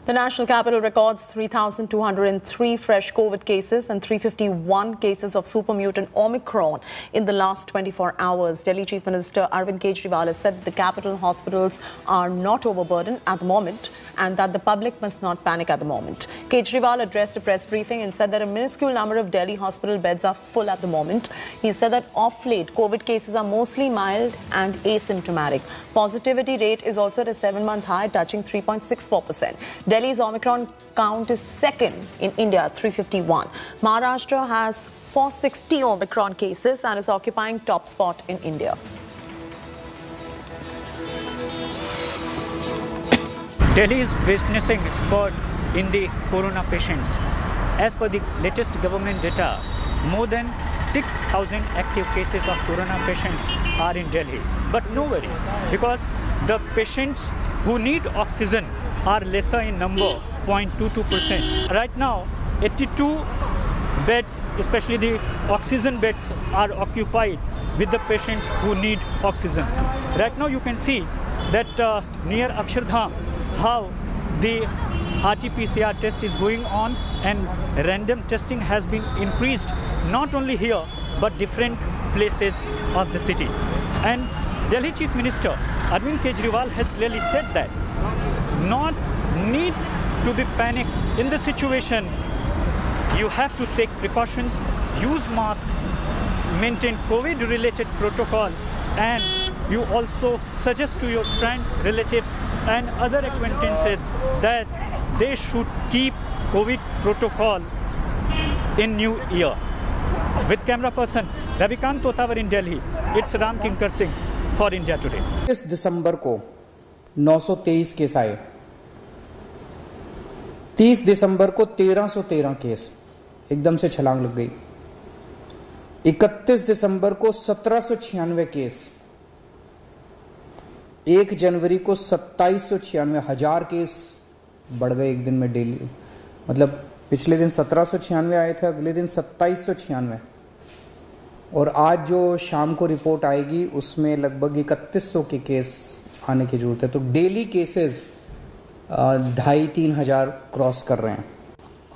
The national capital records 3,203 fresh COVID cases and 351 cases of super mutant Omicron in the last 24 hours. Delhi Chief Minister Arvind Kejriwal has said the capital hospitals are not overburdened at the moment and that the public must not panic at the moment. Kejriwal addressed a press briefing and said that a minuscule number of Delhi hospital beds are full at the moment. He said that off late, COVID cases are mostly mild and asymptomatic. Positivity rate is also at a 7-month high, touching 3.64%. Delhi's Omicron count is second in India at 351. Maharashtra has 460 Omicron cases and is occupying top spot in India. Delhi is witnessing a spurt in the corona patients. As per the latest government data, more than 6,000 active cases of corona patients are in Delhi. But no worry, because the patients who need oxygen are lesser in number, 0.22%. Right now, 82 beds, especially the oxygen beds, are occupied with the patients who need oxygen. Right now, you can see that near Akshardham, how the RT-PCR test is going on and random testing has been increased, not only here, but different places of the city. And Delhi Chief Minister Arvind Kejriwal has clearly said that not need to be panicked in the situation. You have to take precautions, use mask, maintain COVID-related protocol, and you also suggest to your friends, relatives, and other acquaintances that they should keep COVID protocol in New Year. With camera person Ravikant Totawar in Delhi, it's Ram Kinkar Singh for India Today. 30 दिसंबर को 923 case आए, 30 दिसंबर को 1313 case, एकदम से छलांग लग गई। 31 दिसंबर को 1796 case, 1 जनवरी को 2796, 1000 केस बढ़ गए एक दिन में डेली। मतलब पिछले दिन 1796 आए थे, अगले दिन 2796, और आज जो शाम को रिपोर्ट आएगी उसमें लगभग 3100 के केस आने की जरूरत है। तो डेली केसेस 2500-3000 हजार क्रॉस कर रहे हैं।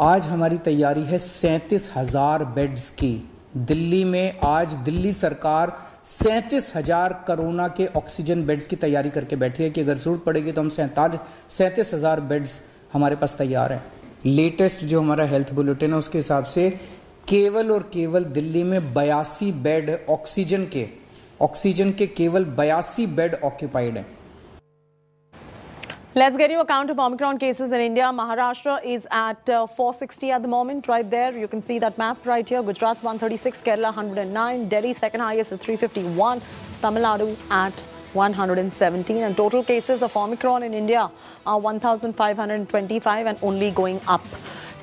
आज हमारी तैयारी है 37,000 बेड्स की। दिल्ली में आज दिल्ली सरकार 37,000 कोरोना के ऑक्सीजन बेड्स की तैयारी करके बैठी है कि अगर जरूरत पड़ेगी तो हम 37,000 बेड्स हमारे पास तैयार हैं। लेटेस्ट जो हमारा हेल्थ बुलेटिन है उसके हिसाब से केवल और केवल दिल्ली में 82 बेड ऑक्सीजन के केवल 82 बेड ऑक्यूपाइड हैं। Let's get you a count of Omicron cases in India. Maharashtra is at 460 at the moment, right there. You can see that map right here. Gujarat 136, Kerala 109, Delhi second highest at 351, Tamil Nadu at 117. And total cases of Omicron in India are 1,525 and only going up.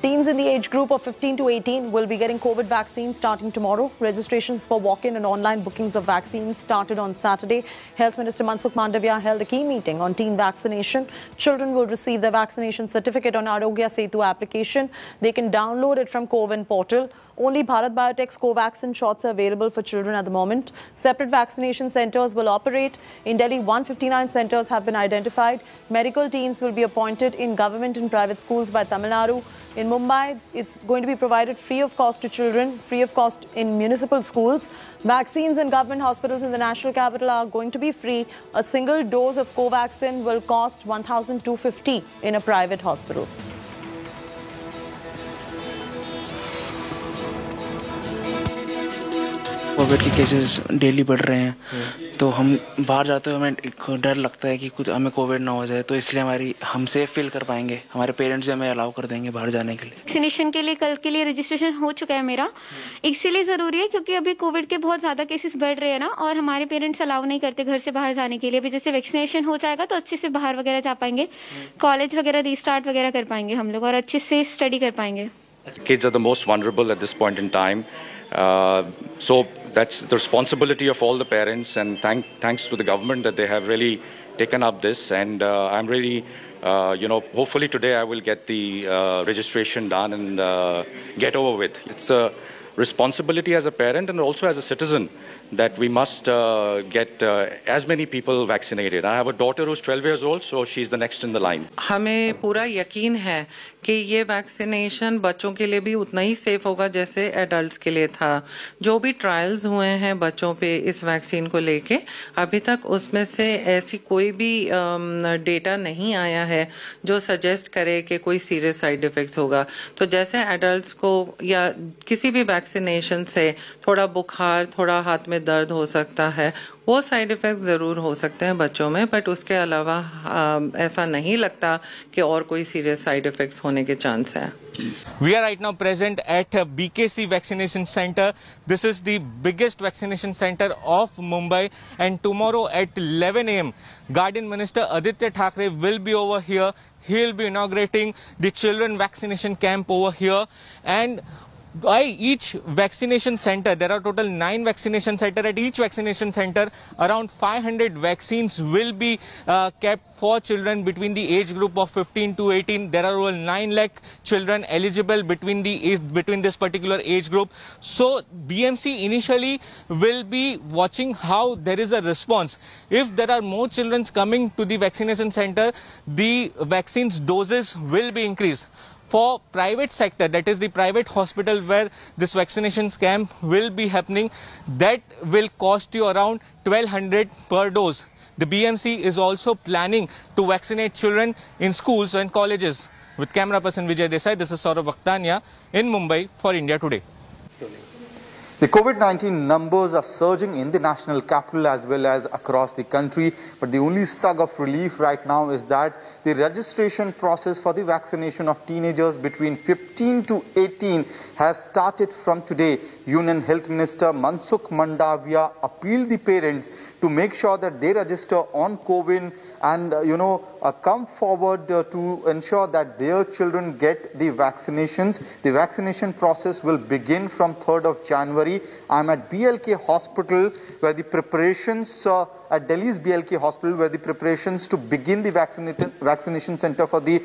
Teens in the age group of 15 to 18 will be getting COVID vaccines starting tomorrow. Registrations for walk-in and online bookings of vaccines started on Saturday. Health Minister Mansukh Mandavia held a key meeting on teen vaccination. Children will receive their vaccination certificate on Arogya Setu application. They can download it from CoWIN portal. Only Bharat Biotech's Covaxin shots are available for children at the moment. Separate vaccination centers will operate. In Delhi, 159 centers have been identified. Medical teams will be appointed in government and private schools by Tamil Nadu. In Mumbai, it's going to be provided free of cost to children, free of cost in municipal schools. Vaccines in government hospitals in the national capital are going to be free. A single dose of Covaxin will cost 1,250 in a private hospital. Covid के cases daily बढ़ रहे हैं, तो हम बाहर जाते हुए हमें डर लगता है कि कुछ हमें कोविड ना हो जाए, तो इसलिए हम सेफ फील कर पाएंगे, हमारे पेरेंट्स भी हमें अलाउ कर देंगे बाहर जाने के लिए। वैक्सीनेशन के लिए कल के लिए रजिस्ट्रेशन हो चुका है मेरा, इसलिए जरूरी है क्योंकि अभी कोविड के बहुत ज्यादा केसेस बढ़ रहे हैं ना, और हमारे पेरेंट्स अलाउ नहीं करते घर से बाहर जाने के लिए। अभी जैसे वैक्सीनेशन हो जाएगा तो अच्छे से बाहर वगैरह जा पाएंगे, कॉलेज वगैरह रिस्टार्ट वगैरह कर पाएंगे हम लोग, और अच्छे से स्टडी कर पाएंगे। Kids are the most vulnerable at this point in time. So that's the responsibility of all the parents, and thanks to the government that they have really taken up this, and I'm really, hopefully today I will get the registration done and get over with. It's a responsibility as a parent and also as a citizen that we must get as many people vaccinated. I have a daughter who's 12 years old, so she's the next in the line. हमें पूरा यकीन है कि ये vaccination बच्चों के लिए भी उतना ही सेफ होगा जैसे एडल्ट्स के लिए था। जो भी ट्रायल्स हुए हैं बच्चों पे इस वैक्सीन को लेके, अभी तक उसमें से ऐसी कोई भी डेटा नहीं आया है जो सजेस्ट करे कि कोई सीरियस साइड इफेक्ट्स होगा। तो जैसे एडल्ट्स को या किसी भी वैक्सीनेशन से थोड़ा बुखार, थोड़ा हाथ में दर्द हो सकता है, वो साइड इफेक्ट्स जरूर हो सकते हैं बच्चों में, बट उसके अलावा ऐसा नहीं लगता कि और कोई सीरियस साइड इफेक्ट्स होने के चांस है। We are right now present at BKC Vaccination Center. This is the biggest vaccination center of Mumbai, and tomorrow at 11 a.m. Guardian Minister Aditya Thackeray will be over here. He'll be inaugurating the children vaccination camp over here, and by each vaccination center, there are total 9 vaccination centers. At each vaccination center, around 500 vaccines will be kept for children between the age group of 15 to 18. There are over 9 lakh children eligible between this particular age group. So BMC initially will be watching how there is a response. If there are more children coming to the vaccination center, the vaccines doses will be increased. For private sector, that is the private hospital where this vaccination camp will be happening, that will cost you around 1200 per dose. The BMC is also planning to vaccinate children in schools and colleges. With camera person Vijay Desai, this is Saurabh Bhaktania in Mumbai for India Today. The COVID-19 numbers are surging in the national capital as well as across the country, but the only sigh of relief right now is that the registration process for the vaccination of teenagers between 15 to 18 has started from today. Union Health Minister Mansukh Mandavia appealed the parents to make sure that they register on CoWIN and come forward to ensure that their children get the vaccinations. The vaccination process will begin from 3rd of January. I'm at BLK Hospital where the preparations at Delhi's BLK Hospital where the preparations to begin the vaccination center for the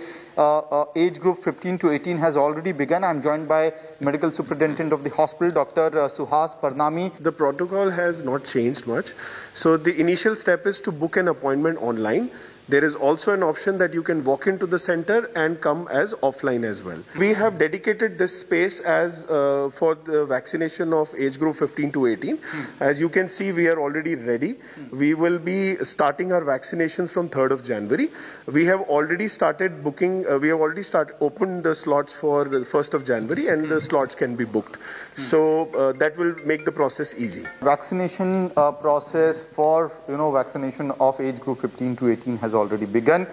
age group 15 to 18 has already begun. I'm joined by Medical Superintendent of the hospital, Dr. Suhas Parnami. The protocol has not changed much. So the initial step is to book an appointment online. There is also an option that you can walk into the center and come as offline as well. We have dedicated this space as for the vaccination of age group 15 to 18. As you can see, we are already ready. We will be starting our vaccinations from 3rd of January. We have already started booking, we have already opened the slots for the 1st of January and the slots can be booked. So that will make the process easy. Vaccination process for vaccination of age group 15 to 18 has already begun.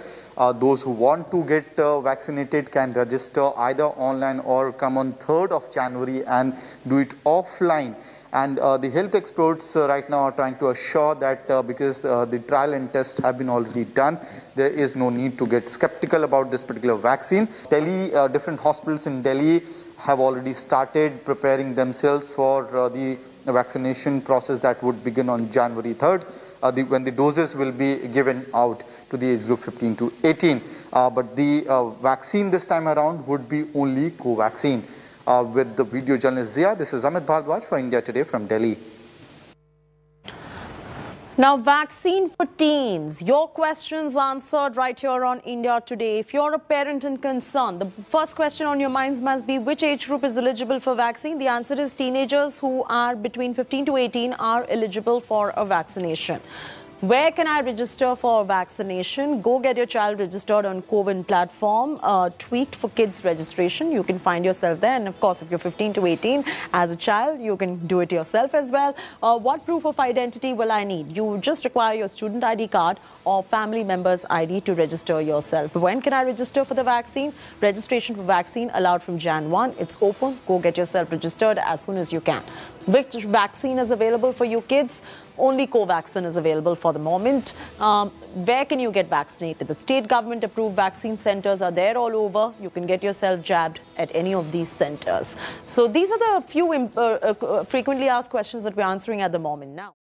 Those who want to get vaccinated can register either online or come on 3rd of January and do it offline. And the health experts right now are trying to assure that because the trial and tests have been already done, there is no need to get skeptical about this particular vaccine. Different hospitals in Delhi have already started preparing themselves for the vaccination process that would begin on January 3rd. When the doses will be given out to the age group 15 to 18. But the vaccine this time around would be only Covaxin. With the video journalist Zia, this is Amit Bhardwaj for India Today from Delhi. Now, vaccine for teens. Your questions answered right here on India Today. If you're a parent and concerned, the first question on your minds must be which age group is eligible for vaccine? The answer is teenagers who are between 15 to 18 are eligible for a vaccination. Where can I register for vaccination? Go get your child registered on CoWIN platform. Tweet for kids registration. You can find yourself there. And of course, if you're 15 to 18 as a child, you can do it yourself as well. What proof of identity will I need? You just require your student ID card or family member's ID to register yourself. When can I register for the vaccine? Registration for vaccine allowed from Jan 1. It's open. Go get yourself registered as soon as you can. Which vaccine is available for you kids? Only Covaxin is available for the moment. Where can you get vaccinated? The state government approved vaccine centers are there all over. You can get yourself jabbed at any of these centers. So these are the few frequently asked questions that we're answering at the moment now.